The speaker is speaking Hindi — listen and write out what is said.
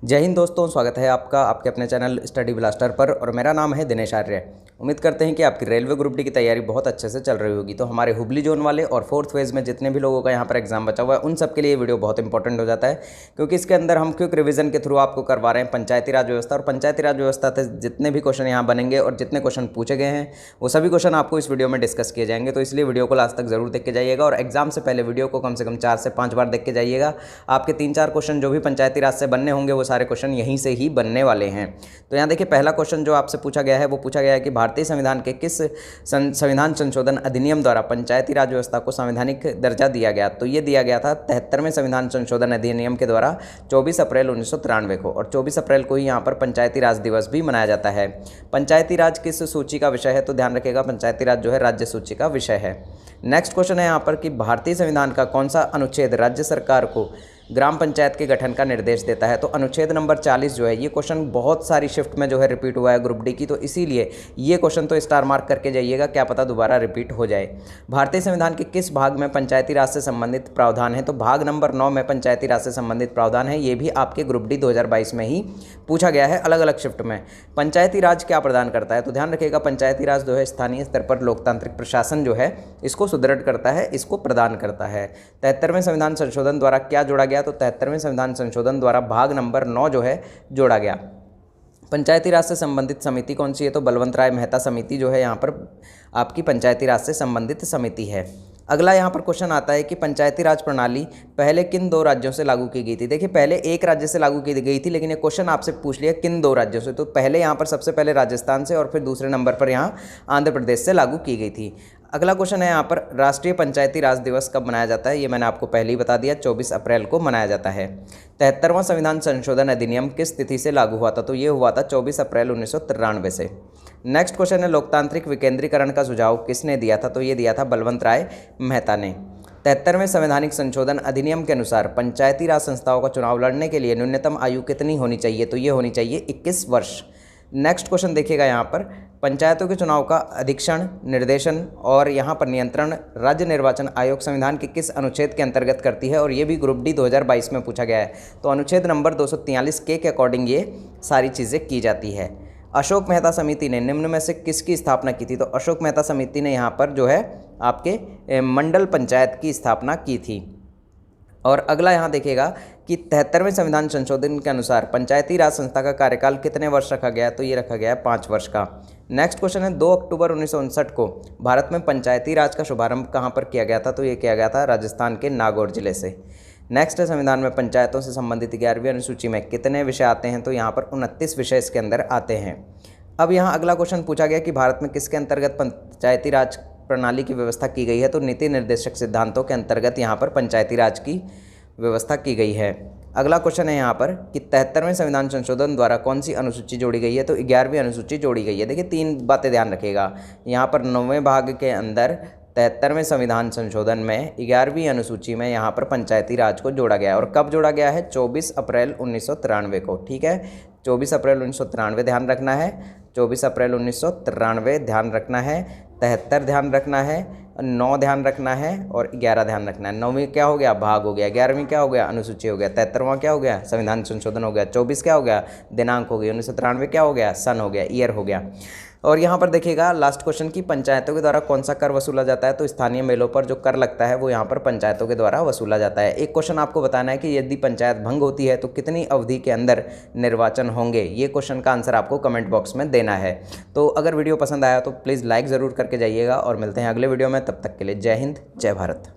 जय हिंद दोस्तों, स्वागत है आपका आपके अपने चैनल स्टडी ब्लास्टर पर। और मेरा नाम है दिनेश आर्य। उम्मीद करते हैं कि आपकी रेलवे ग्रुप डी की तैयारी बहुत अच्छे से चल रही होगी। तो हमारे हुबली जोन वाले और फोर्थ फेज़ में जितने भी लोगों का यहाँ पर एग्जाम बचा हुआ है उन सब के लिए ये वीडियो बहुत इंपॉर्टेंट हो जाता है, क्योंकि इसके अंदर हम क्विक रिवीजन के थ्रू आपको करवा रहे हैं पंचायती राज व्यवस्था। और पंचायती राज व्यवस्था से जितने भी क्वेश्चन यहाँ बनेंगे और जितने क्वेश्चन पूछे गए हैं वो सभी क्वेश्चन आपको इस वीडियो में डिस्कस किए जाएंगे। तो इसलिए वीडियो को लास्ट तक जरूर देख के जाइएगा और एग्जाम से पहले वीडियो को कम से कम 4 से 5 बार देख के जाइएगा। आपके 3-4 क्वेश्चन जो भी पंचायती राज से बनने होंगे वो सारे क्वेश्चन यहीं से ही बनने वाले हैं। तो यहाँ देखिए, पहला क्वेश्चन जो आपसे पूछा गया है वो पूछा गया है कि भारतीय संविधान के किस संविधान संशोधन अधिनियम द्वारा पंचायती राज व्यवस्था को संवैधानिक दर्जा दिया गया। तो ये दिया गया था 73वें संविधान संशोधन अधिनियम के द्वारा 24 अप्रैल 1993 को। और 24 अप्रैल को ही यहाँ पर पंचायती राज दिवस भी मनाया जाता है। पंचायती राज किस सूची का विषय है? तो ध्यान रखिएगा, पंचायती राज जो है राज्य सूची का विषय है। नेक्स्ट क्वेश्चन है यहाँ पर कि भारतीय संविधान का कौन सा अनुच्छेद राज्य सरकार को ग्राम पंचायत के गठन का निर्देश देता है? तो अनुच्छेद नंबर 40 जो है, ये क्वेश्चन बहुत सारी शिफ्ट में जो है रिपीट हुआ है ग्रुप डी की, तो इसीलिए ये क्वेश्चन तो स्टार मार्क करके जाइएगा, क्या पता दोबारा रिपीट हो जाए। भारतीय संविधान के किस भाग में पंचायती राज से संबंधित प्रावधान है? तो भाग नंबर 9 में पंचायती राज से संबंधित प्रावधान है। ये भी आपके ग्रुप डी 2022 में ही पूछा गया है अलग अलग शिफ्ट में। पंचायती राज क्या प्रदान करता है? तो ध्यान रखिएगा, पंचायती राज जो है स्थानीय स्तर पर लोकतांत्रिक प्रशासन जो है इसको सुदृढ़ करता है, इसको प्रदान करता है। 73वें संविधान संशोधन द्वारा क्या जोड़ा गया? तो 73वें संविधान संशोधन द्वारा भाग नंबर 9 जो है जोड़ा गया। पंचायती राज से संबंधित समिति कौन सी है? तो बलवंत राय मेहता समिति जो है यहाँ पर आपकी पंचायती राज से संबंधित समिति है। अगला यहाँ पर क्वेश्चन आता है कि पंचायती राज प्रणाली पहले किन 2 राज्यों से लागू की गई थी? देखिए, पहले एक राज्य से लागू की गई थी, लेकिन ये क्वेश्चन आपसे पूछ लिया किन 2 राज्यों से। तो पहले यहाँ पर सबसे पहले राजस्थान से और फिर दूसरे नंबर पर यहाँ आंध्र प्रदेश से लागू की गई थी। अगला क्वेश्चन है यहाँ पर राष्ट्रीय पंचायती राज दिवस कब मनाया जाता है? ये मैंने आपको पहले ही बता दिया, 24 अप्रैल को मनाया जाता है। 73वां संविधान संशोधन अधिनियम किस तिथि से लागू हुआ था? तो ये हुआ था 24 अप्रैल 1993 से। नेक्स्ट क्वेश्चन है लोकतांत्रिक विकेंद्रीकरण का सुझाव किसने दिया था? तो ये दिया था बलवंत राय मेहता ने। 73वें संवैधानिक संशोधन अधिनियम के अनुसार पंचायती राज संस्थाओं का चुनाव लड़ने के लिए न्यूनतम आयु कितनी होनी चाहिए? तो ये होनी चाहिए 21 वर्ष। नेक्स्ट क्वेश्चन देखिएगा, यहाँ पर पंचायतों के चुनाव का अधीक्षण, निर्देशन और यहाँ पर नियंत्रण राज्य निर्वाचन आयोग संविधान के किस अनुच्छेद के अंतर्गत करती है? और ये भी ग्रुप डी 2022 में पूछा गया है। तो अनुच्छेद नंबर 243 के अकॉर्डिंग ये सारी चीज़ें की जाती है। अशोक मेहता समिति ने निम्न में से किसकी स्थापना की थी? तो अशोक मेहता समिति ने यहाँ पर जो है आपके मंडल पंचायत की स्थापना की थी। और अगला यहाँ देखिएगा कि 73वें संविधान संशोधन के अनुसार पंचायती राज संस्था का कार्यकाल कितने वर्ष रखा गया? तो ये रखा गया है 5 वर्ष का। नेक्स्ट क्वेश्चन है 2 अक्टूबर 1959 को भारत में पंचायती राज का शुभारंभ कहाँ पर किया गया था? तो ये किया गया था राजस्थान के नागौर जिले से। नेक्स्ट है संविधान में पंचायतों से संबंधित 11वीं अनुसूची में कितने विषय आते हैं? तो यहाँ पर 29 विषय इसके अंदर आते हैं। अब यहाँ अगला क्वेश्चन पूछा गया कि भारत में किसके अंतर्गत पंचायती राज प्रणाली की व्यवस्था की गई है? तो नीति निर्देशक सिद्धांतों के अंतर्गत यहाँ पर पंचायती राज की व्यवस्था की गई है। अगला क्वेश्चन है यहाँ पर कि 73वें संविधान संशोधन द्वारा कौन सी अनुसूची जोड़ी गई है? तो 11वीं अनुसूची जोड़ी गई है। देखिए, 3 बातें ध्यान रखिएगा, यहाँ पर 9वें भाग के अंदर 73वें संविधान संशोधन में 11वीं अनुसूची में यहाँ पर पंचायती राज को जोड़ा गया है। और कब जोड़ा गया है? 24 अप्रैल 1993 को। ठीक है, 24 अप्रैल 1993 ध्यान रखना है, 24 अप्रैल 1993 ध्यान रखना है, 73 ध्यान रखना है, 9 ध्यान रखना है और 11 ध्यान रखना है। 9वीं क्या हो गया? भाग हो गया। 11वीं क्या हो गया? अनुसूची हो गया। 73वां क्या हो गया? संविधान संशोधन हो गया। 24 क्या हो गया? दिनांक हो गई। 1993 क्या हो गया? सन हो गया, ईयर हो गया। और यहाँ पर देखिएगा लास्ट क्वेश्चन की पंचायतों के द्वारा कौन सा कर वसूला जाता है? तो स्थानीय मेलों पर जो कर लगता है वो यहाँ पर पंचायतों के द्वारा वसूला जाता है। एक क्वेश्चन आपको बताना है कि यदि पंचायत भंग होती है तो कितनी अवधि के अंदर निर्वाचन होंगे? ये क्वेश्चन का आंसर आपको कमेंट बॉक्स में देना है। तो अगर वीडियो पसंद आया तो प्लीज़ लाइक ज़रूर करके जाइएगा और मिलते हैं अगले वीडियो में। तब तक के लिए जय हिंद, जय भारत।